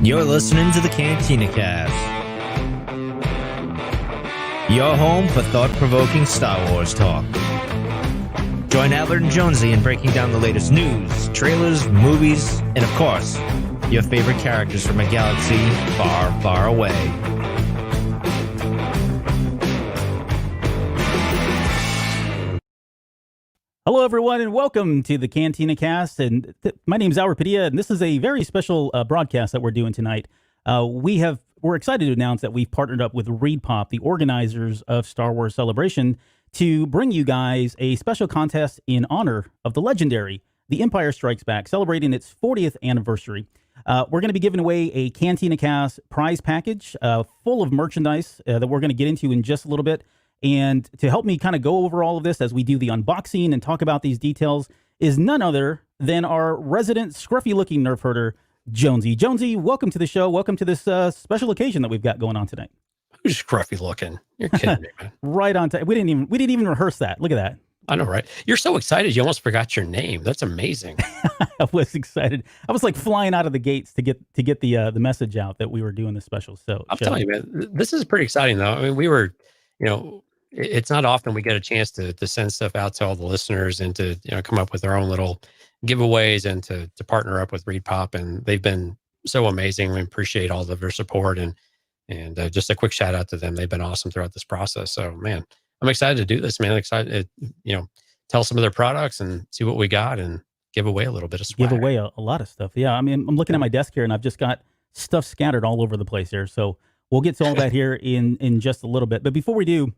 You're listening to the Cantina Cast, your home for thought-provoking Star Wars talk. Join Albert and Jonesy in breaking down the latest news, trailers, movies, and of course, your favorite characters from a galaxy far, far away. Hello, everyone, and welcome to the Cantina Cast. And my name is Albert Padilla, and this is a very special broadcast that we're doing tonight. We're excited to announce that we've partnered up with ReedPop, the organizers of Star Wars Celebration, to bring you guys a special contest in honor of the legendary The Empire Strikes Back, celebrating its 40th anniversary. We're going to be giving away a Cantina Cast prize package full of merchandise that we're going to get into in just a little bit. And to help me kind of go over all of this as we do the unboxing and talk about these details is none other than our resident scruffy-looking nerf herder, Jonesy. Jonesy, welcome to the show. Welcome to this special occasion that we've got going on tonight. Who's scruffy looking? You're kidding me, man. Right on time. We didn't even rehearse that. Look at that. I know, right? You're so excited. You almost forgot your name. That's amazing. I was excited. I was like flying out of the gates to get the message out that we were doing this special. So I'm telling you, man, this is pretty exciting, though. I mean, we were, it's not often we get a chance to send stuff out to all the listeners and to come up with our own little giveaways and to partner up with ReedPop, and they've been so amazing. We appreciate all of their support and just a quick shout out to them. They've been awesome throughout this process. So, man, I'm excited to do this, man. I'm excited to tell some of their products and see what we got and give away a little bit of swag. Give away a lot of stuff. Yeah, I mean, I'm looking at my desk here and I've just got stuff scattered all over the place here. So we'll get to all that here in just a little bit. But before we do,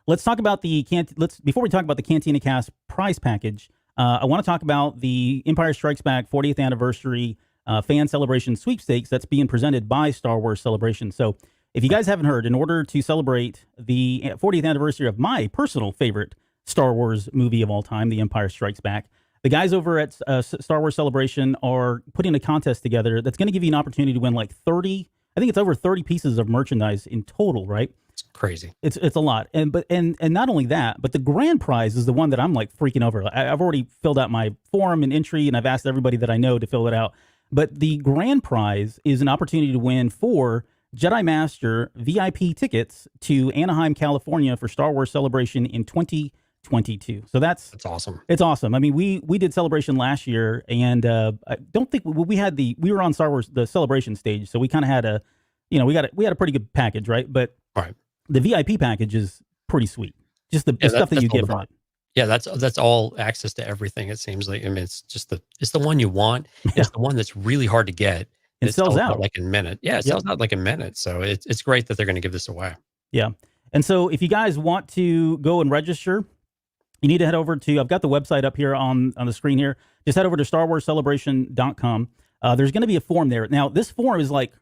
let's talk about before we talk about the Cantina Cast prize package, I want to talk about the Empire Strikes Back 40th anniversary fan celebration sweepstakes that's being presented by Star Wars Celebration. So if you guys haven't heard, in order to celebrate the 40th anniversary of my personal favorite Star Wars movie of all time, The Empire Strikes Back, the guys over at Star Wars Celebration are putting a contest together that's going to give you an opportunity to win like 30, I think it's over 30 pieces of merchandise in total, right? It's crazy. It's a lot. And not only that, but the grand prize is the one that I'm like freaking over. I've already filled out my form and entry, and I've asked everybody that I know to fill it out. But the grand prize is an opportunity to win 4 Jedi Master VIP tickets to Anaheim, California for Star Wars Celebration in 2022. So that's awesome. It's awesome. I mean, we did Celebration last year, and I don't think we were on Star Wars the Celebration stage, so we kind of had we had a pretty good package, right? But right. The VIP package is pretty sweet. Just the stuff that you get from it. Yeah, that's all access to everything. It seems like, I mean, it's the one you want. It's the one that's really hard to get. And it sells out like in a minute. Yeah, it sells out like a minute. So it's great that they're going to give this away. Yeah. And so if you guys want to go and register, you need to head over to, I've got the website up here on the screen here. Just head over to StarWarsCelebration.com. There's going to be a form there. Now, this form is like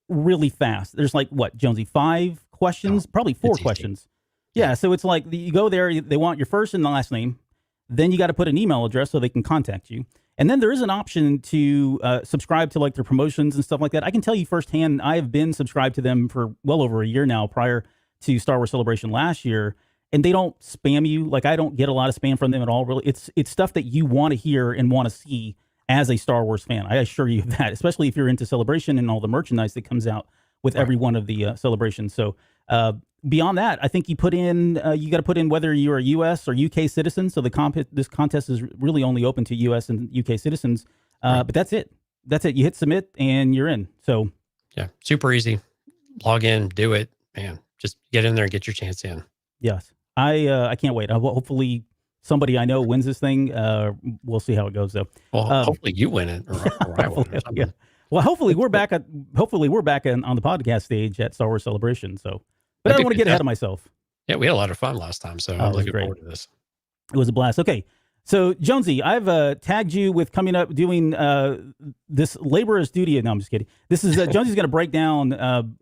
really fast. There's like, what, Jonesy, 5 questions? Probably 4 questions. Yeah, so it's like you go there, they want your first and the last name. Then you got to put an email address so they can contact you. And then there is an option to subscribe to like their promotions and stuff like that. I can tell you firsthand, I have been subscribed to them for well over a year now prior to Star Wars Celebration last year. And they don't spam you. Like, I don't get a lot of spam from them at all, really. It's stuff that you want to hear and want to see as a Star Wars fan. I assure you of that, especially if you're into Celebration and all the merchandise that comes out with every one of the celebrations. So beyond that, I think you got to put in whether you're a U.S. or UK citizen. So this contest is really only open to U.S. and UK citizens. But that's it. You hit submit and you're in. So yeah, super easy. Log in, do it, man. Just get in there and get your chance in. Yes, I can't wait. Hopefully somebody I know wins this thing. We'll see how it goes though. Well, hopefully you win it, or I win. Yeah. Well, hopefully we're back on the podcast stage at Star Wars Celebration. So. But I don't want to get ahead of myself. Yeah, we had a lot of fun last time, so I'm looking forward to this. It was a blast. Okay, so Jonesy, I've tagged you with coming up doing this laborious duty. No, I'm just kidding. This is Jonesy's going to break down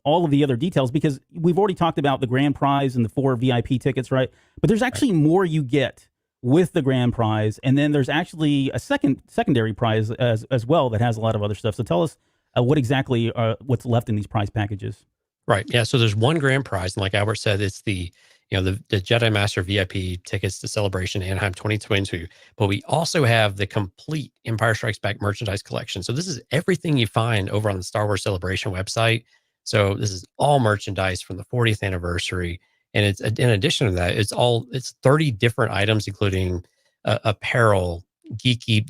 all of the other details because we've already talked about the grand prize and the 4 VIP tickets, right? But there's actually more you get with the grand prize, and then there's actually a secondary prize as well that has a lot of other stuff. So tell us what exactly what's left in these prize packages. Right. Yeah. So there's one grand prize. And like Albert said, it's the the Jedi Master VIP tickets to Celebration Anaheim 2022, but we also have the complete Empire Strikes Back merchandise collection. So this is everything you find over on the Star Wars Celebration website. So this is all merchandise from the 40th anniversary. And it's, in addition to that, it's 30 different items, including apparel, geeky.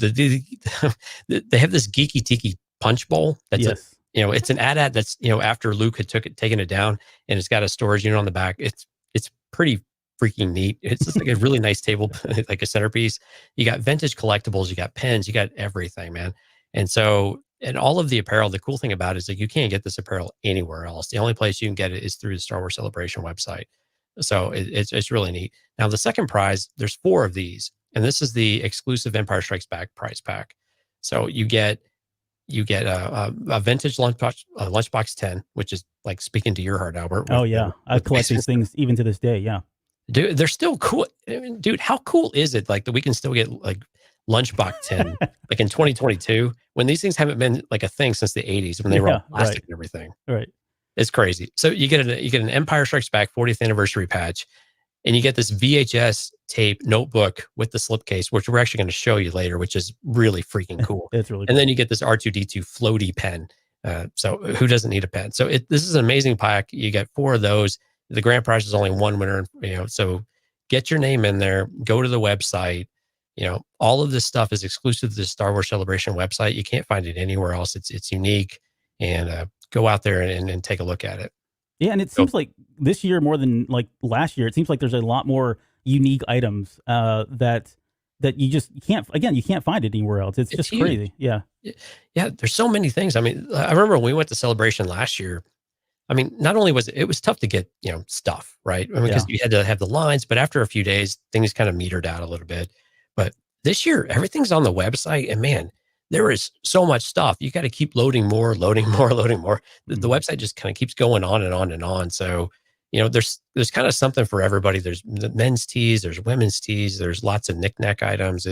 They have this geeky tiki punch bowl. That's it's an AT-AT that's, after Luke had taken it down, and it's got a storage unit on the back. It's pretty freaking neat. It's just like a really nice table, like a centerpiece. You got vintage collectibles, you got pens, you got everything, man. And all of the apparel, the cool thing about it is that you can't get this apparel anywhere else. The only place you can get it is through the Star Wars Celebration website. So it's really neat. Now, the second prize, there's 4 of these, and this is the exclusive Empire Strikes Back prize pack. So you get a vintage lunchbox 10, which is like speaking to your heart, Albert. Oh yeah, I collect these things even to this day. Yeah, dude, they're still cool. I mean, dude, how cool is it? Like that we can still get like lunchbox 10, like in 2022, when these things haven't been like a thing since the 80s, when they were all plastic and everything. Right. It's crazy. So you get an Empire Strikes Back 40th anniversary patch, and you get this VHS tape notebook with the slipcase, which we're actually going to show you later, which is really freaking cool. It's really cool. And then you get this R2D2 floaty pen. So who doesn't need a pen? So this is an amazing pack. You get 4 of those. The grand prize is only 1 winner. So get your name in there. Go to the website. All of this stuff is exclusive to the Star Wars Celebration website. You can't find it anywhere else. It's unique. And go out there and take a look at it. Yeah, and it seems like this year more than like last year, it seems like there's a lot more unique items that you can't find it anywhere else. It's just huge. Crazy. Yeah. Yeah, there's so many things. I mean, I remember when we went to Celebration last year, I mean, not only was it was tough to get, stuff, right? I mean, because you had to have the lines, but after a few days, things kind of metered out a little bit. But this year, everything's on the website, and man, there is so much stuff. You got to keep loading more. The website just kind of keeps going on and on and on. So, there's kind of something for everybody. There's men's tees, there's women's tees, there's lots of knickknack items.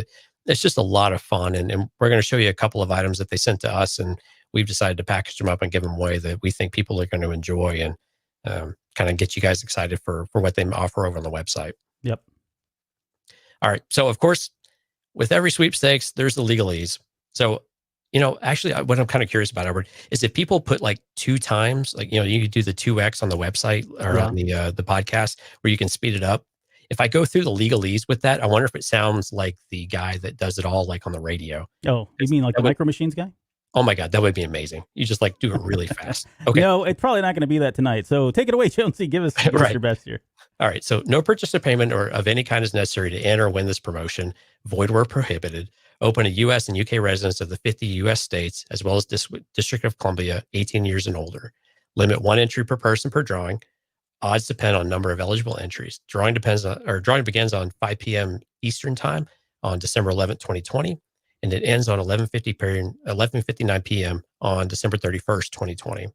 It's just a lot of fun. And we're going to show you a couple of items that they sent to us, and we've decided to package them up and give them away that we think people are going to enjoy, and kind of get you guys excited for what they offer over on the website. Yep. All right. So of course, with every sweepstakes, there's the legalese. So, actually what I'm kind of curious about, Albert, is if people put like 2 times, like, you could do the 2X on the website or on the podcast where you can speed it up. If I go through the legalese with that, I wonder if it sounds like the guy that does it all, like on the radio. Oh, you mean like the Micro Machines guy? Oh my God, that would be amazing. You just like do it really fast. Okay. No, it's probably not going to be that tonight. So take it away, Jonesy. Give us your best here. All right. So no purchase or payment or of any kind is necessary to enter or win this promotion. Void where prohibited. Open to U.S. and U.K. residents of the 50 U.S. states, as well as District of Columbia, 18 years and older. Limit 1 entry per person per drawing. Odds depend on number of eligible entries. Drawing begins on 5 p.m. Eastern time on December 11th, 2020, and it ends on 11:59 p.m. on December 31st, 2020.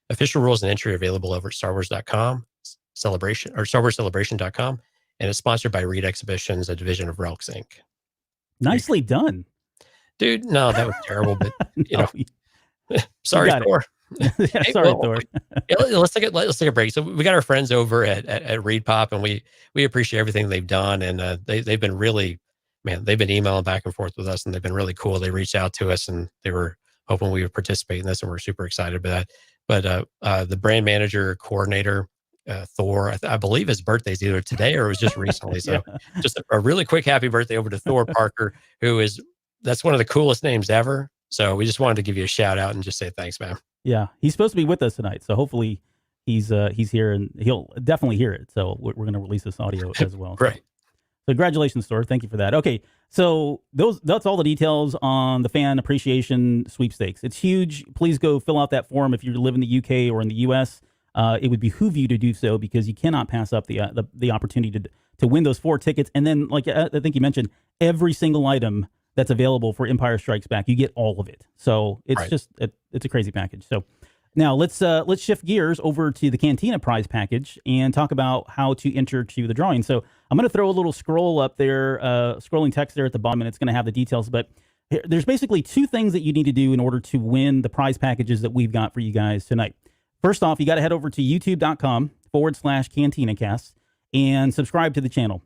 Official rules and entry are available over at StarWars.com, StarWarsCelebration.com, and it's sponsored by Reed Exhibitions, a division of Relx Inc. Nicely done. Dude, no, that was terrible, but sorry, Thor. Thor. Let's take a break. So we got our friends over at Reed Pop, and we appreciate everything they've done, and they've been really, man, they've been emailing back and forth with us, and they've been really cool. They reached out to us, and they were hoping we would participate in this, and we're super excited about that. But the brand manager coordinator, Thor, I believe his birthday's either today or it was just recently. So just a really quick happy birthday over to Thor Parker, that's one of the coolest names ever. So we just wanted to give you a shout out and just say thanks, man. Yeah, he's supposed to be with us tonight, so hopefully he's here and he'll definitely hear it. So we're going to release this audio as well. Right. So congratulations, Thor. Thank you for that. Okay, so that's all the details on the fan appreciation sweepstakes. It's huge. Please go fill out that form if you live in the UK or in the US. It would behoove you to do so because you cannot pass up the opportunity to win those 4 tickets. And then, like I think you mentioned, every single item that's available for Empire Strikes Back, you get all of it. So it's just it's a crazy package. So now let's shift gears over to the Cantina prize package and talk about how to enter to the drawing. So I'm going to throw a little scroll up there, scrolling text there at the bottom, and it's going to have the details. But there's basically 2 things that you need to do in order to win the prize packages that we've got for you guys tonight. First off, you got to head over to youtube.com/CantinaCast. and subscribe to the channel.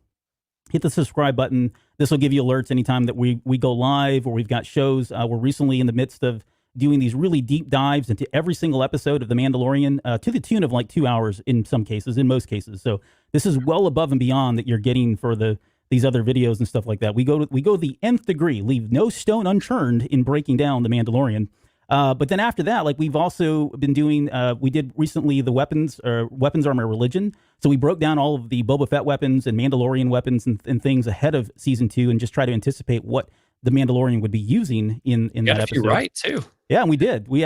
Hit the subscribe button. This will give you alerts anytime that we go live or we've got shows. We're recently in the midst of doing these really deep dives into every single episode of The Mandalorian to the tune of like 2 hours in some cases, in most cases. So this is well above and beyond that you're getting for these other videos and stuff like that. We go the nth degree, leave no stone unturned in breaking down The Mandalorian. But then after that, like we've also been doing, we did recently the weapons armor religion. So we broke down all of the Boba Fett weapons and Mandalorian weapons and things ahead of season 2 and just try to anticipate what the Mandalorian would be using in that episode. Right too. Yeah, and we did. We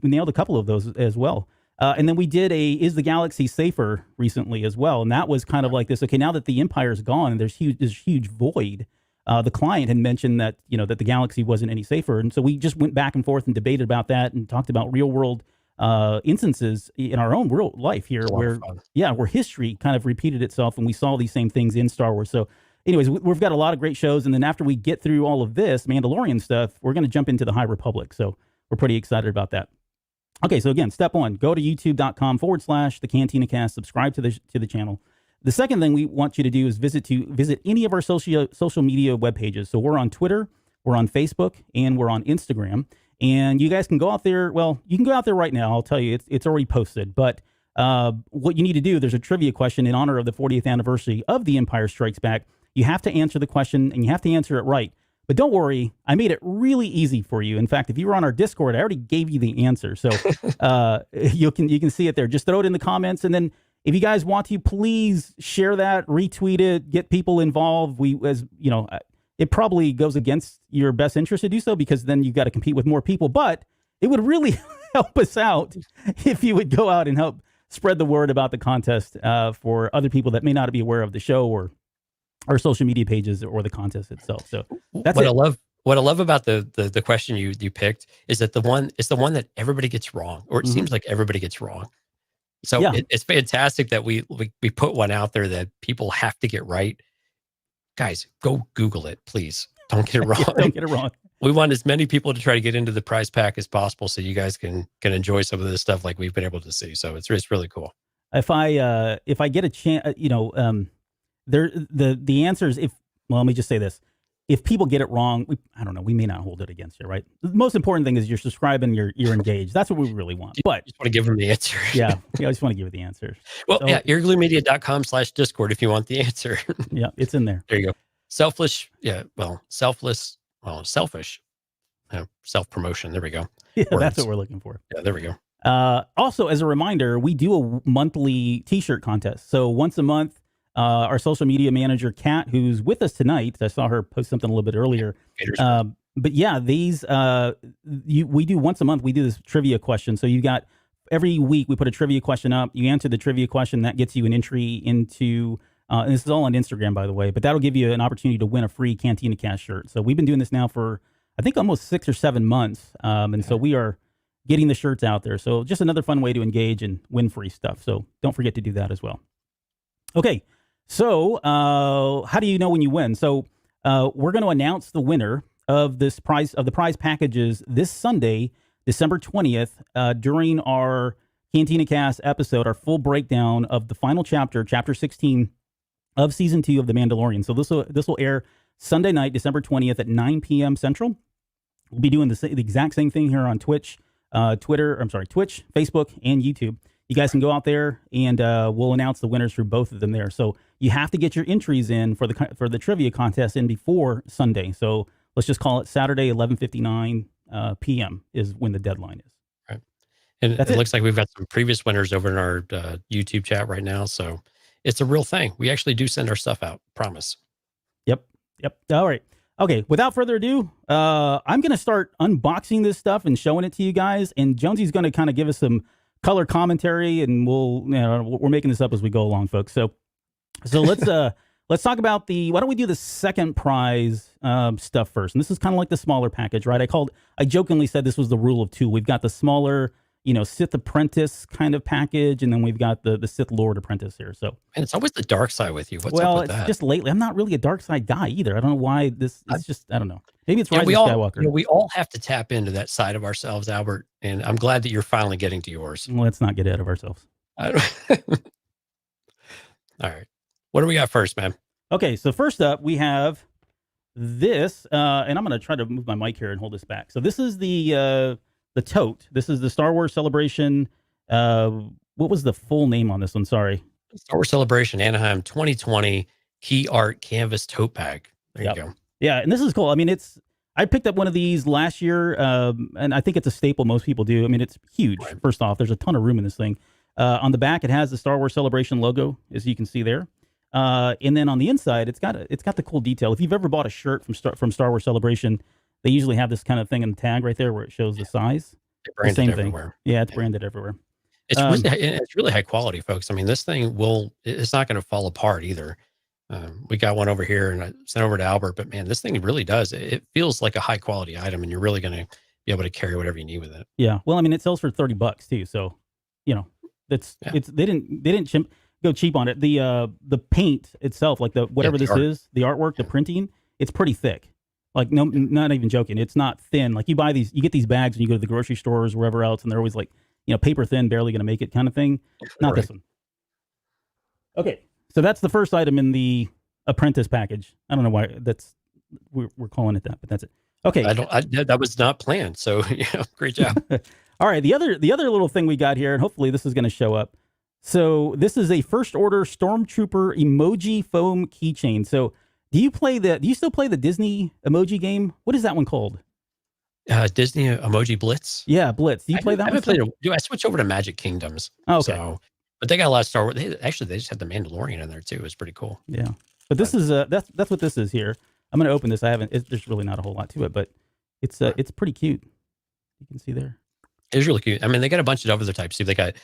nailed a couple of those as well. And then we did Is the Galaxy Safer recently as well. And that was kind of like this, okay, now that the Empire's gone and there's huge void, the client had mentioned that, that the galaxy wasn't any safer. And so we just went back and forth and debated about that and talked about real world instances in our own real life here where history kind of repeated itself and we saw these same things in Star Wars. So anyways, we've got a lot of great shows. And then after we get through all of this Mandalorian stuff, we're going to jump into the High Republic. So we're pretty excited about that. Okay, so again, step 1, go to youtube.com/the Cantina Cast, subscribe to the channel. The second thing we want you to do is visit any of our social media web pages. So we're on Twitter, we're on Facebook, and we're on Instagram. And you guys can go out there. Well, you can go out there right now. I'll tell you, it's already posted. But what you need to do, there's a trivia question in honor of the 40th anniversary of The Empire Strikes Back. You have to answer the question, and you have to answer it right. But don't worry, I made it really easy for you. In fact, if you were on our Discord, I already gave you the answer. So you can see it there. Just throw it in the comments, and then if you guys want to, please share that, retweet it, get people involved. It probably goes against your best interest to do so because then you've got to compete with more people. But it would really help us out if you would go out and help spread the word about the contest for other people that may not be aware of the show or our social media pages or the contest itself. So that's what I love about the question you picked is that it's the one that everybody gets wrong, or it seems like everybody gets wrong. So it's fantastic that we put one out there that people have to get right. Guys, go Google it, please. Don't get it wrong. Don't get it wrong. We want as many people to try to get into the prize pack as possible, so you guys can enjoy some of this stuff like we've been able to see. So it's really cool. If I get a chance, the answer is let me just say this. If people get it wrong, I don't know, we may not hold it against you, right? The most important thing is you're subscribing, you're engaged. That's what we really want. But you just want to give them the answer. I just want to give you the answer. Well, eargluemedia.com/Discord if you want the answer. Yeah, it's in there. There you go. Selfish. Self-promotion. There we go. Yeah, that's what we're looking for. Yeah, there we go. Also, as a reminder, we do a monthly t-shirt contest. So once a month, our social media manager, Kat, who's with us tonight, I saw her post something a little bit earlier. But yeah, we do once a month, we do this trivia question. So you got every week we put a trivia question up. You answer the trivia question, that gets you an entry into, and this is all on Instagram, by the way, but that'll give you an opportunity to win a free Cantina Cast shirt. So we've been doing this now for, I think, almost 6 or 7 months. So we are getting the shirts out there. So just another fun way to engage and win free stuff. So don't forget to do that as well. Okay. So how do you know when you win? So we're going to announce the winner of the prize packages this Sunday, December 20th, during our Cantina Cast episode, our full breakdown of the final chapter 16 of season 2 of The Mandalorian. So this will air Sunday night, December 20th at 9 p.m. Central. We'll be doing the exact same thing here on Twitch, Facebook, and YouTube. You guys can go out there and we'll announce the winners for both of them there. So you have to get your entries in for the trivia contest in before Sunday. So let's just call it Saturday, 11:59 p.m. is when the deadline is. Right. And it looks like we've got some previous winners over in our YouTube chat right now. So it's a real thing. We actually do send our stuff out. Promise. Yep. All right. Okay. Without further ado, I'm going to start unboxing this stuff and showing it to you guys. And Jonesy's going to kind of give us some color commentary, and we're making this up as we go along, folks. So let's talk about why don't we do the second prize stuff first? And this is kind of like the smaller package, right? I jokingly said this was the rule of 2. We've got the smaller, Sith Apprentice kind of package, and then we've got the Sith Lord Apprentice here. So, and it's always the dark side with you. What's up with that? Just lately, I'm not really a dark side guy either. I don't know why this. It's just I don't know. Maybe it's Rise of Skywalker. We all have to tap into that side of ourselves, Albert. And I'm glad that you're finally getting to yours. Let's not get ahead of ourselves. All right. What do we got first, man? Okay, so first up we have this, and I'm going to try to move my mic here and hold this back. So this is the tote. This is the Star Wars Celebration. What was the full name on this one? Sorry. Star Wars Celebration Anaheim 2020 Key Art Canvas Tote Bag. There you go. Yeah, and this is cool. I mean, I picked up one of these last year, and I think it's a staple most people do. I mean, it's huge. Right. First off, there's a ton of room in this thing. On the back, it has the Star Wars Celebration logo, as you can see there. And then on the inside, it's got the cool detail. If you've ever bought a shirt from Star Wars Celebration, they usually have this kind of thing in the tag right there where it shows the size. It's branded everywhere. Yeah, it's branded everywhere. It's really high quality, folks. I mean, this thing it's not going to fall apart either. We got one over here and I sent over to Albert, but man, this thing really does. It feels like a high quality item, and you're really going to be able to carry whatever you need with it. Yeah. Well, I mean, it sells for $30 too. So, they didn't go cheap on it. The paint itself, like the artwork, the printing, it's pretty thick. Like, no, not even joking. It's not thin. Like, you get these bags when you go to the grocery stores or wherever else, and they're always like, paper thin, barely going to make it kind of thing. Not this one. Okay. So that's the first item in the Apprentice package. I don't know why we're calling it that, but that's it. Okay. That was not planned. So great job. All right. The other little thing we got here, and hopefully this is going to show up. So this is a first order Stormtrooper emoji foam keychain. So do you still play the Disney emoji game? What is that one called? Disney Emoji Blitz. Yeah, Blitz. Do you play that? I haven't played it. I switched over to Magic Kingdoms. Oh, okay. So, but they got a lot of Star Wars. They just had the Mandalorian in there too. It was pretty cool. Yeah, but this is that's what this is here. I'm going to open this. There's really not a whole lot to it, but it's pretty cute. You can see there. It's really cute. I mean, they got a bunch of other types too. They got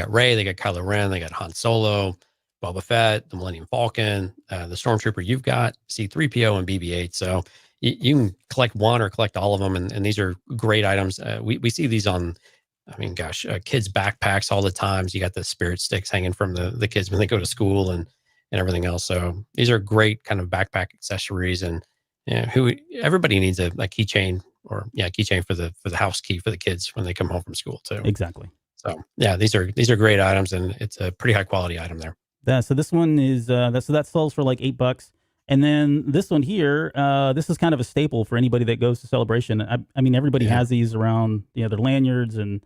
Rey, they got Kylo Ren, they got Han Solo, Boba Fett, the Millennium Falcon, the Stormtrooper. You've got C-3PO and BB-8. So you can collect one or collect all of them, and these are great items. We see these on, kids' backpacks all the time. So you got the spirit sticks hanging from the kids when they go to school and everything else. So these are great kind of backpack accessories, and everybody needs a keychain keychain for the house key for the kids when they come home from school too. Exactly. So yeah, these are great items, and it's a pretty high quality item there. So this one is that sells for like $8. And then this one here, this is kind of a staple for anybody that goes to Celebration. I mean, everybody has these around, their lanyards and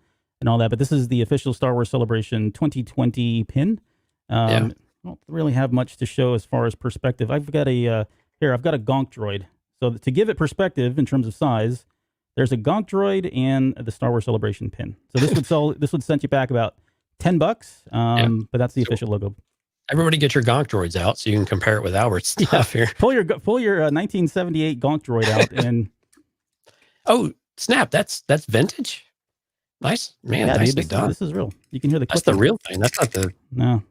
all that. But this is the official Star Wars Celebration 2020 pin. I don't really have much to show as far as perspective. I've got a Gonk droid. So to give it perspective in terms of size, there's a Gonk droid and the Star Wars Celebration pin. So this would send you back about $10. But that's the official logo. Everybody get your Gonk droids out so you can compare it with Albert's stuff here. Pull your 1978 Gonk droid out and. Oh snap! That's vintage. Nice, man. Yeah, nicely dude, done. This is real. You can hear the. That's the real thing. That's not the. No.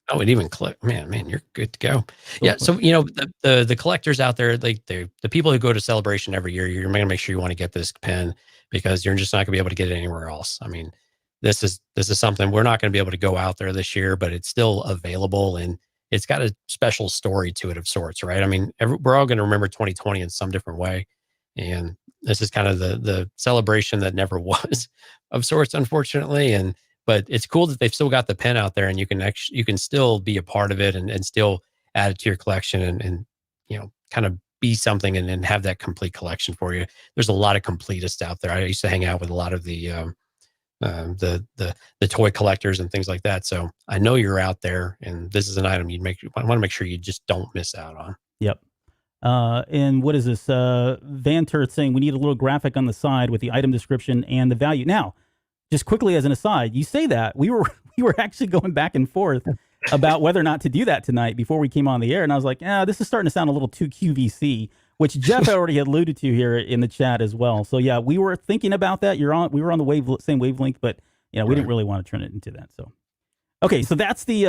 Oh, it even click. Man, you're good to go. Yeah. So the collectors out there, like the people who go to Celebration every year, you're going to make sure you want to get this pin because you're just not going to be able to get it anywhere else. I mean, this is something we're not going to be able to go out there this year, but it's still available, and it's got a special story to it of sorts, right? I mean, we're all going to remember 2020 in some different way, and this is kind of the celebration that never was of sorts, unfortunately. But it's cool that they've still got the pin out there, and you can still be a part of it and still add it to your collection and kind of be something and have that complete collection for you. There's a lot of completists out there. I used to hang out with a lot of the toy collectors and things like that. So I know you're out there, and this is an item I want to make sure you just don't miss out on. Yep. And what is this? Van Turret saying we need a little graphic on the side with the item description and the value. Now, just quickly as an aside, you say that we were actually going back and forth about whether or not to do that tonight before we came on the air, and I was like, this is starting to sound a little too QVC, which Jeff already had alluded to here in the chat as well. So yeah, we were thinking about that. We were on the same wavelength, but we didn't really want to turn it into that. So okay, so that's the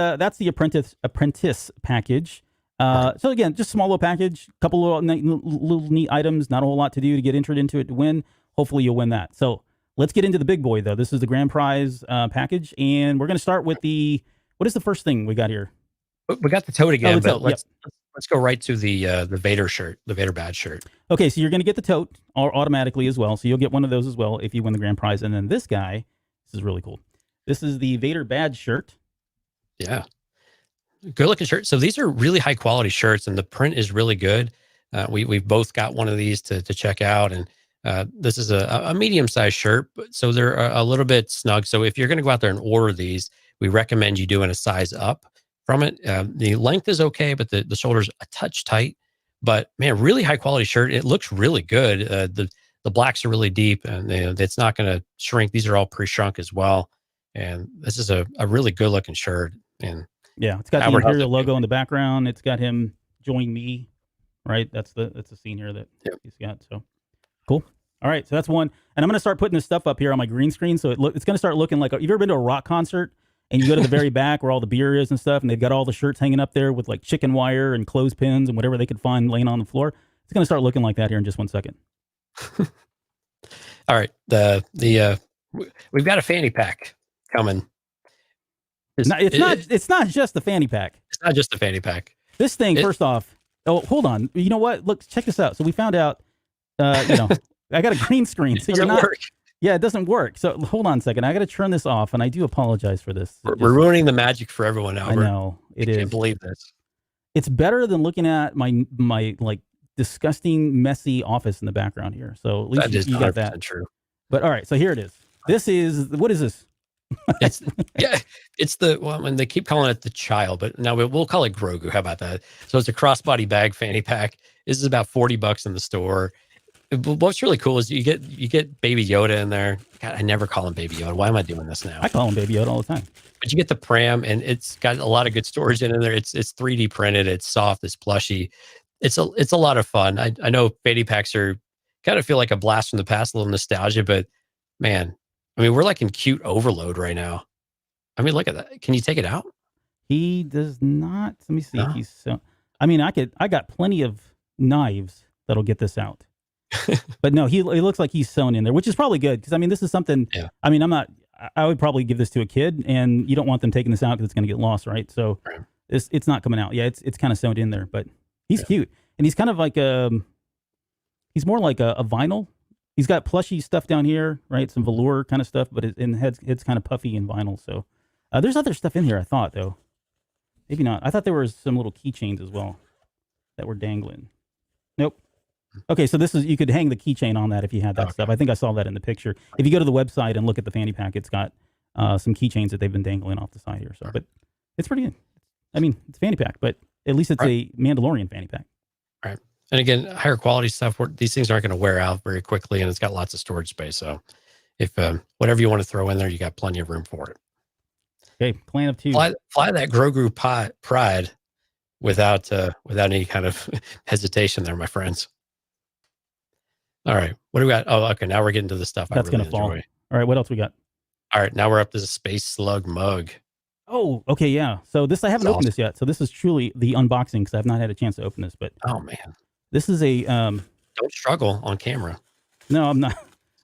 Apprentice package. So again, just small little package, couple little neat items, not a whole lot to do to get entered into it to win. Hopefully you'll win that. So let's get into the big boy though. This is the grand prize package, and we're going to start with what is the first thing we got here? We got the tote again, but let's go right to the Vader shirt, the Vader badge shirt. Okay, so you're going to get the tote automatically as well. So you'll get one of those as well if you win the grand prize. And then this guy, this is really cool. This is the Vader badge shirt. Yeah. Good looking shirt. So these are really high quality shirts, and the print is really good. We've both got one of these to check out, and this is a medium sized shirt, but so they're a little bit snug. So if you're going to go out there and order these, we recommend you doing a size up from it. The length is okay, but the shoulder's a touch tight. But man, really high quality shirt. It looks really good. The blacks are really deep, and it's not going to shrink. These are all pre-shrunk as well, and this is a really good looking shirt. And yeah, it's got the Albert has Imperial it. logo in the background. It's got him join me, right? That's the scene here that Yep. he's got. So cool. All right, so that's one. And I'm going to start putting this stuff up here on my green screen. So it's going to start looking like, you've ever been to a rock concert and you go to the very back where all the beer is and stuff, and they've got all the shirts hanging up there with like chicken wire and clothespins and whatever they could find laying on the floor? It's going to start looking like that here in just 1 second. All right, we've got a fanny pack coming. It's not just the fanny pack. It's not just a fanny pack. This thing, first off, oh, hold on. You know what? Look, check this out. So we found out, I got a green screen. So you're not. Work. Yeah, it doesn't work. So hold on a second. I got to turn this off, and I do apologize for this. We're ruining the magic for everyone, Albert. I know it is. I can't believe this. It's better than looking at my like disgusting, messy office in the background here. So at least you got that. True. But all right, so here it is. This is, what is this? It's and they keep calling it the child, but now we'll call it Grogu. How about that? So it's a crossbody bag fanny pack. This is about $40 in the store. What's really cool is you get Baby Yoda in there. God, I never call him Baby Yoda. Why am I doing this now? I call him Baby Yoda all the time. But you get the pram, and it's got a lot of good storage in there. It's 3D printed. It's soft. It's plushy. It's a lot of fun. I know fanny packs are kind of feel like a blast from the past, a little nostalgia, but man, I mean, we're like in cute overload right now. I mean, look at that. Can you take it out? He does not. Let me see if he's so. I mean, I got plenty of knives that'll get this out. But no, it looks like he's sewn in there, which is probably good, because I mean, this is something. Yeah. I mean, I would probably give this to a kid, and you don't want them taking this out because it's going to get lost, right? So Right. it's not coming out. Yeah, it's kind of sewn in there, but he's cute, and he's kind of like he's more like a vinyl. He's got plushy stuff down here, right? Some velour kind of stuff, but it's kind of puffy and vinyl. So there's other stuff in here, I thought, though. Maybe not. I thought there was some little keychains as well that were dangling. Nope. Okay, so you could hang the keychain on that if you had that stuff. I think I saw that in the picture. If you go to the website and look at the fanny pack, it's got some keychains that they've been dangling off the side here. So, but it's pretty good. I mean, it's a fanny pack, but at least it's a Mandalorian fanny pack. Right. And again, higher quality stuff. These things aren't going to wear out very quickly, and it's got lots of storage space. So, if whatever you want to throw in there, you got plenty of room for it. Okay, plan of two. Fly that Grogu pride without any kind of hesitation, there, my friends. All right, what do we got? Oh, okay. Now we're getting to the stuff That's I really gonna fall. enjoy. All right, what else we got? All right, now we're up to the Space Slug mug. Oh, okay, yeah. So this I haven't opened this yet. So this is truly the unboxing, because I've not had a chance to open this. But oh man, this is a don't struggle on camera. No, I'm not.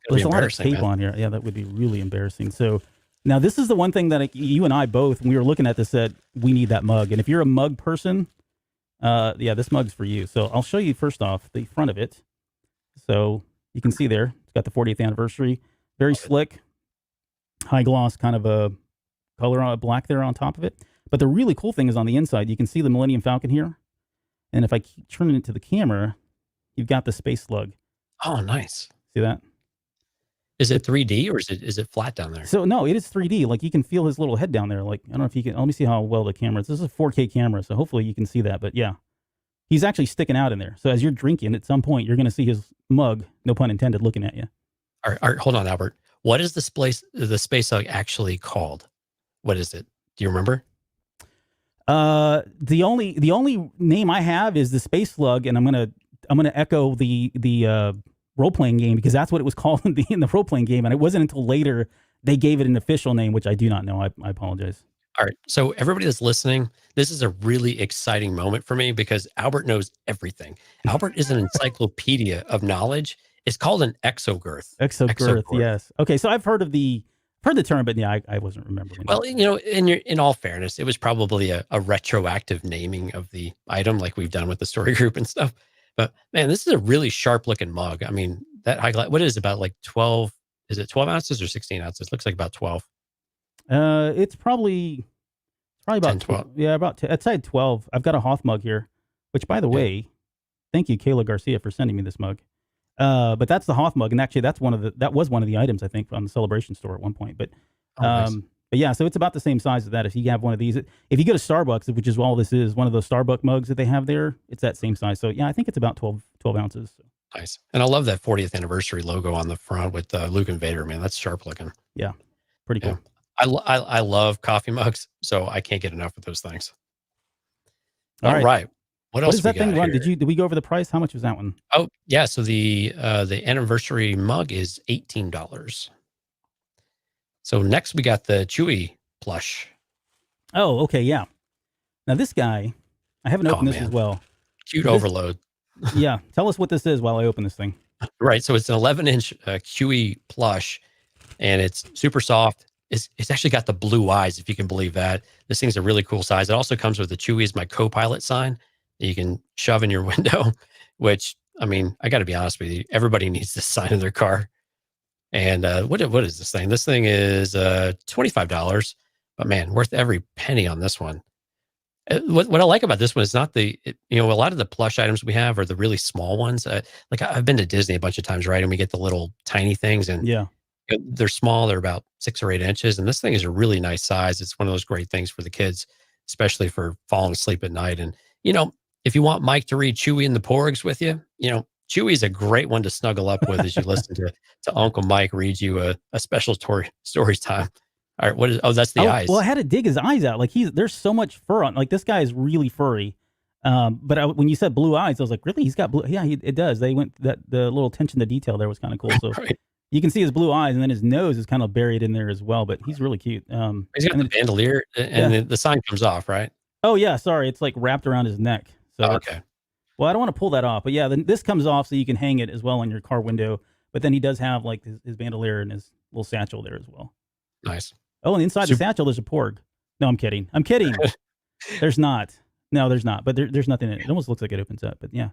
There's a lot of tape man. on here. Yeah, that would be really embarrassing. So now this is the one thing that you and I both, when we were looking at this, said we need that mug. And if you're a mug person, yeah, this mug's for you. So I'll show you first off the front of it. So you can see there, it's got the 40th anniversary. Very slick, high gloss kind of a color black there on top of it. But the really cool thing is on the inside, you can see the Millennium Falcon here. And if I keep turning it to the camera, you've got the Space Slug. Oh, nice. See that? Is it 3D or is it flat down there? So no, it is 3D. Like you can feel his little head down there. Like, I don't know if you can, let me see how well the camera is. This is a 4K camera, so hopefully you can see that. But yeah, he's actually sticking out in there. So as you're drinking, at some point, you're going to see his mug, no pun intended, looking at you. All right, hold on, Albert. What is the Space Slug actually called? What is it? Do you remember? The only name I have is the Space Slug, and I'm gonna echo the role-playing game, because that's what it was called in the role-playing game, and it wasn't until later they gave it an official name, which I do not know. I apologize. All right, so everybody that's listening, this is a really exciting moment for me, because Albert knows everything. Albert is an encyclopedia of knowledge. It's called an exogirth. Exogirth, yes. Okay, so I've heard the term, but yeah, I wasn't remembering. Well, in all fairness, it was probably a retroactive naming of the item, like we've done with the story group and stuff. But man, this is a really sharp looking mug. I mean, that high glass, what is it, about like 12? Is it 12 ounces or 16 ounces? Looks like about 12. It's probably Probably about 10, 12. Yeah, I'd say 12. I've got a Hoth mug here, which, by the way, thank you, Kayla Garcia, for sending me this mug. But that's the Hoth mug, and actually, that was one of the items I think on the Celebration store at one point. But Nice. but yeah, so it's about the same size as that. If you have one of these, if you go to Starbucks, which is all this is, one of those Starbucks mugs that they have there, it's that same size. So yeah, I think it's about 12 ounces. So. Nice. And I love that 40th anniversary logo on the front with Luke and Vader, man. That's sharp looking. Yeah. Pretty cool. Yeah. I love coffee mugs, so I can't get enough of those things. All right. What else does that thing run? here? Did we go over the price? How much was that one? Oh, yeah. So the anniversary mug is $18. So next we got the Chewy Plush. Oh, okay, yeah. Now this guy, I haven't opened this as well. Cute overload. Yeah. Tell us what this is while I open this thing. Right. So it's an 11-inch Chewy Plush, and it's super soft. It's actually got the blue eyes, if you can believe that. This thing's a really cool size. It also comes with the Chewy is my co-pilot sign that you can shove in your window, which, I mean, I got to be honest with you, everybody needs this sign in their car. And what is this thing? This thing is $25, but man, worth every penny on this one. What I like about this one is not a lot of the plush items we have are the really small ones. Like I've been to Disney a bunch of times, right? And we get the little tiny things, and they're small. They're about 6 or 8 inches. And this thing is a really nice size. It's one of those great things for the kids, especially for falling asleep at night. And, if you want Mike to read Chewy and the Porgs with you, Chewy is a great one to snuggle up with as you listen to Uncle Mike read you a special stories time. All right, that's the eyes. Well, I had to dig his eyes out. Like there's so much fur on. Like this guy is really furry. But when you said blue eyes, I was like, really? He's got blue? Yeah, it does. They went the little attention to detail there was kind of cool. So right. You can see his blue eyes, and then his nose is kind of buried in there as well. But he's really cute. He's got the bandolier, and the sign comes off, right? Oh yeah, sorry, it's like wrapped around his neck. So okay. Well, I don't want to pull that off, but yeah, then this comes off so you can hang it as well on your car window. But then he does have like his bandolier and his little satchel there as well. Nice. Oh, and inside the satchel there's a porg. No, I'm kidding. There's not. No, there's not. But there's nothing in it. It almost looks like it opens up. But yeah.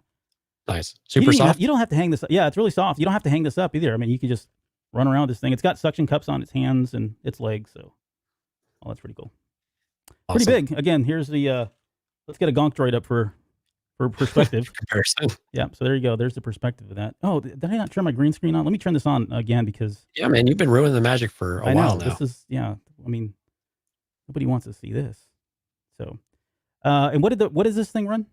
Nice. Super soft. You don't have to hang this up. Yeah, it's really soft. You don't have to hang this up either. I mean, you can just run around with this thing. It's got suction cups on its hands and its legs. So, that's pretty cool. Awesome. Pretty big. Again, here's the. Let's get a gonk droid up for perspective. Comparison. Yeah. So there you go. There's the perspective of that. Oh, did I not turn my green screen on? Let me turn this on again because. Yeah, man, you've been ruining the magic for a while now. This is I mean, nobody wants to see this. So, and what does this thing run?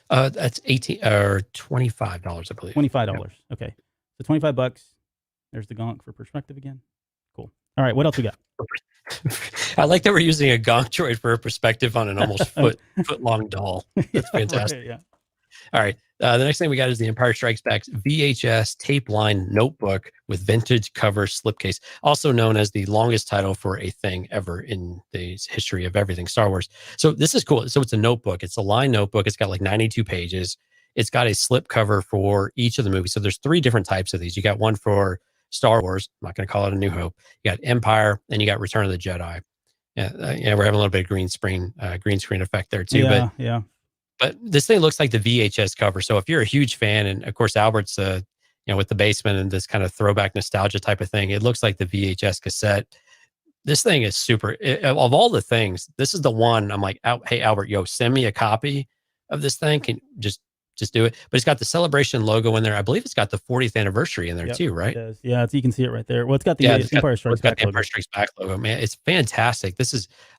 That's $18 or $25, I believe. $25. Yeah. Okay. So $25. There's the gonk for perspective again. Cool. All right. What else we got? I like that we're using a gonk droid for a perspective on an almost foot long doll. That's fantastic. Right, yeah. All right. The next thing we got is the Empire Strikes Back's VHS tape line notebook with vintage cover slipcase, also known as the longest title for a thing ever in the history of everything Star Wars. So this is cool. So it's a notebook. It's a line notebook. It's got like 92 pages. It's got a slip cover for each of the movies. So there's 3 different types of these. You got one for Star Wars. I'm not going to call it A New Hope. You got Empire, and you got Return of the Jedi. Yeah, we're having a little bit of green screen effect there too. But this thing looks like the VHS cover. So if you're a huge fan, and of course Albert's, with the basement and this kind of throwback nostalgia type of thing, it looks like the VHS cassette. This thing is super. Of all the things, this is the one I'm like, hey Albert, send me a copy of this thing. Can just do it. But it's got the Celebration logo in there. I believe it's got the 40th anniversary in there too, right? It does. Yeah, you can see it right there. Well, it's got the Empire Strikes Back logo. Man, it's fantastic.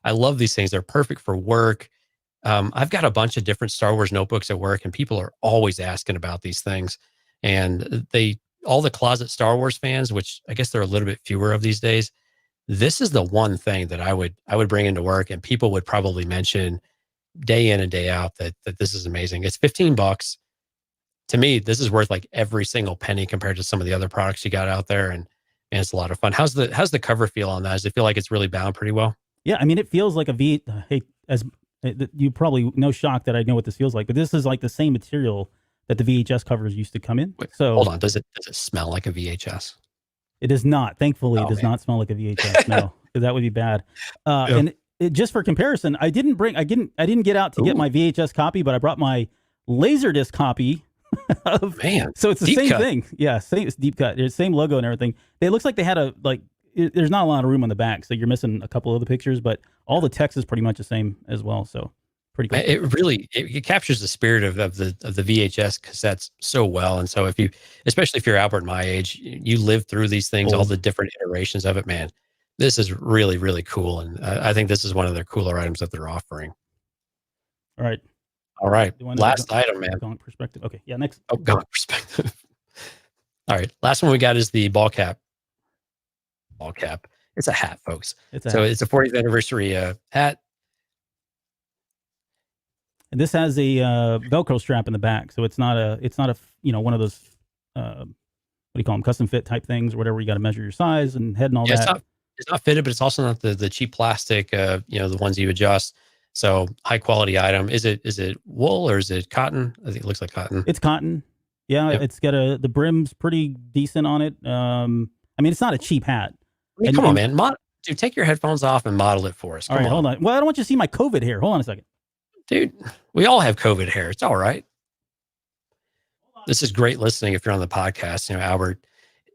I love these things. They're perfect for work. I've got a bunch of different Star Wars notebooks at work, and people are always asking about these things. And all the closet Star Wars fans, which I guess there are a little bit fewer of these days, this is the one thing that I would bring into work, and people would probably mention day in and day out that this is amazing. It's $15. To me, this is worth like every single penny compared to some of the other products you got out there, and it's a lot of fun. How's the cover feel on that? Does it feel like it's really bound pretty well? Yeah, I mean, it feels like you probably no shock that I know what this feels like, but this is like the same material that the VHS covers used to come in. Wait, so hold on, does it smell like a VHS? It does not. Thankfully, it does not smell like a VHS. No, because that would be bad. And just for comparison, I didn't get out to get my VHS copy, but I brought my Laserdisc copy. So it's the same thing. Yeah, it's deep cut. It's same logo and everything. It looks like they had there's not a lot of room on the back, so you're missing a couple of the pictures, but all the text is pretty much the same as well. So pretty cool. It captures the spirit of the VHS cassettes so well. And so especially if you're Albert my age, you live through these things, all the different iterations of it, man. This is really, really cool. And I think this is one of their cooler items that they're offering. All right. Last item, man. Gonk perspective. Okay. Yeah. Next. Oh, gonk perspective. All right. Last one we got is the ball cap. Ball cap. It's a hat, folks. It's a 40th anniversary hat. And this has a Velcro strap in the back, so it's not a one of those what do you call them, custom fit type things or whatever. You got to measure your size and head and all that. It's not fitted, but it's also not the cheap plastic. The ones you adjust. So high quality item. Is it wool or is it cotton? I think it looks like cotton. It's cotton. Yeah, yep. It's got the brim's pretty decent on it. I mean, it's not a cheap hat. Come on, man. Dude, take your headphones off and model it for us. All right, hold on. Well, I don't want you to see my COVID hair. Hold on a second. Dude, we all have COVID hair. It's all right. This is great listening if you're on the podcast. Albert.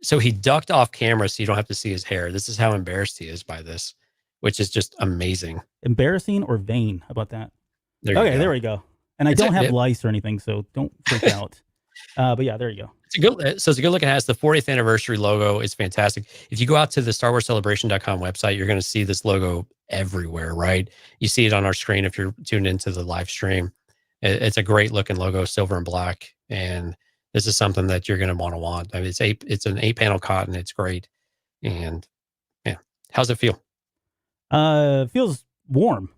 So he ducked off camera so you don't have to see his hair. This is how embarrassed he is by this, which is just amazing. Embarrassing or vain? How about that? There we go. And I don't have lice or anything, so don't freak out. But yeah, there you go. It's a good looking hat. It's the 40th anniversary logo. It's fantastic. If you go out to the StarWarsCelebration.com website, you're going to see this logo everywhere, right? You see it on our screen if you're tuned into the live stream. It's a great looking logo, silver and black. And this is something that you're going to want. I mean, it's an 8-panel cotton. It's great. And yeah, how's it feel? It feels warm.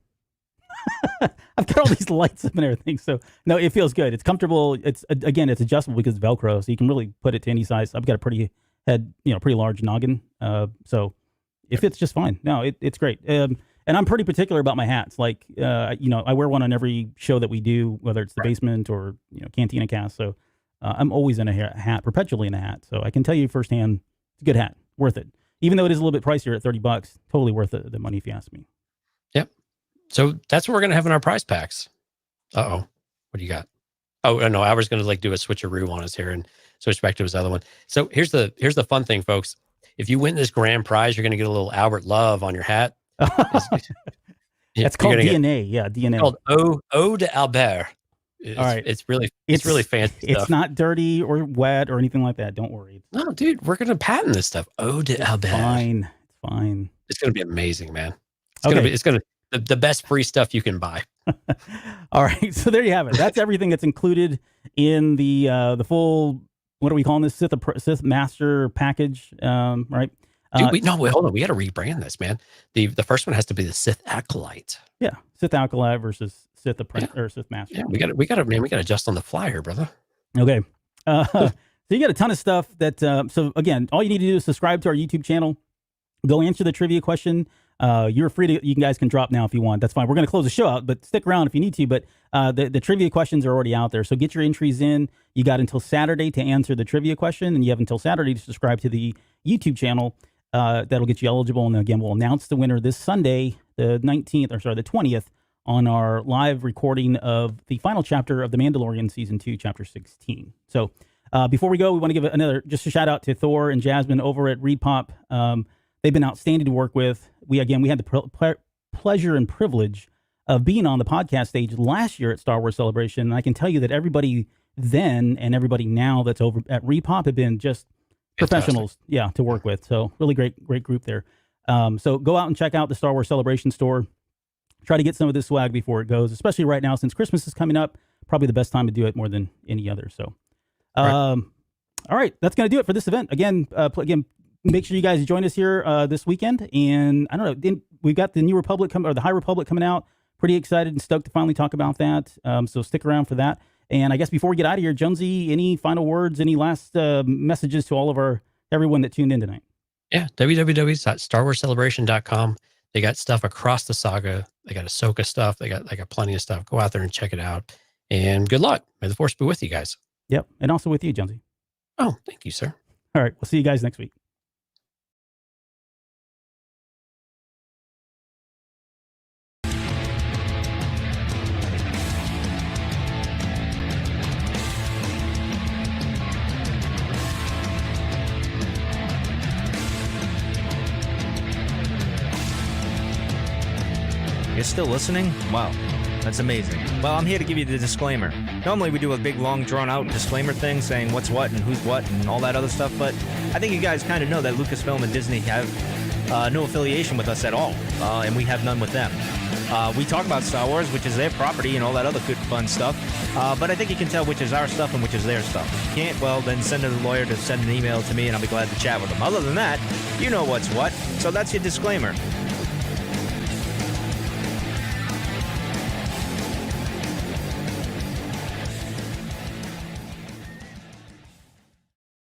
I've got all these lights up and everything, so no, it feels good. It's comfortable. It's adjustable because it's Velcro, so you can really put it to any size. I've got a pretty large noggin, so it fits just fine. No, it's great. And I'm pretty particular about my hats. Like, I wear one on every show that we do, whether it's the basement or Cantina Cast. So I'm always in a hat, perpetually in a hat. So I can tell you firsthand, it's a good hat, worth it. Even though it is a little bit pricier at $30, totally worth the money if you ask me. Yep. So that's what we're going to have in our prize packs. Uh-oh. What do you got? Oh, no, Albert's going to do a switcheroo on us here and switch back to his other one. So here's the fun thing, folks. If you win this grand prize, you're going to get a little Albert love on your hat. That's called DNA. DNA. It's called Ode to Albert. All right. It's really fancy stuff. It's not dirty or wet or anything like that. Don't worry. No, dude, we're going to patent this stuff. Ode to Albert. Fine. It's fine. It's going to be amazing, man. It's going to the best free stuff you can buy. All right, so there you have it. That's everything that's included in the full. What are we calling this? Sith Master Package, right? Dude, hold on. We got to rebrand this, man. The first one has to be the Sith Acolyte. Yeah, Sith Acolyte versus Sith Apprentice or Sith Master. Yeah, we got to adjust on the fly here, brother. Okay, so you got a ton of stuff that. So again, all you need to do is subscribe to our YouTube channel. Go answer the trivia question. You're free to, you guys can drop now if you want. That's fine. We're going to close the show out, but stick around if you need to. But the trivia questions are already out there. So get your entries in. You got until Saturday to answer the trivia question, and you have until Saturday to subscribe to the YouTube channel. That'll get you eligible. And again, we'll announce the winner this Sunday, the 20th, on our live recording of the final chapter of The Mandalorian Season 2, Chapter 16. So before we go, we want to give just a shout out to Thor and Jasmine over at ReadPop. They've been outstanding to work with. We had the pleasure and privilege of being on the podcast stage last year at Star Wars Celebration. And I can tell you that everybody then and everybody now that's over at ReadPop have been just professionals, to work with. So really great group there. So go out and check out the Star Wars Celebration store. Try to get some of this swag before it goes, especially right now since Christmas is coming up. Probably the best time to do it more than any other. So, all right, that's going to do it for this event. Again, make sure you guys join us here this weekend. And I don't know, we've got the New Republic the High Republic coming out. Pretty excited and stoked to finally talk about that. So stick around for that. And I guess before we get out of here, Jonesy, any final words, any last messages to everyone that tuned in tonight? Yeah, www.starwarscelebration.com. They got stuff across the saga. They got Ahsoka stuff. They got plenty of stuff. Go out there and check it out. And good luck. May the Force be with you guys. Yep, and also with you, Jonesy. Oh, thank you, sir. All right, we'll see you guys next week. still listening? Wow, that's amazing. Well, I'm here to give you the disclaimer. Normally we do a big, long, drawn-out disclaimer thing saying what's what and who's what and all that other stuff, but I think you guys kind of know that Lucasfilm and Disney have no affiliation with us at all, and we have none with them. We talk about Star Wars, which is their property and all that other good fun stuff, but I think you can tell which is our stuff and which is their stuff. If you can't, well, then send a lawyer to send an email to me and I'll be glad to chat with them. Other than that, you know what's what, so that's your disclaimer.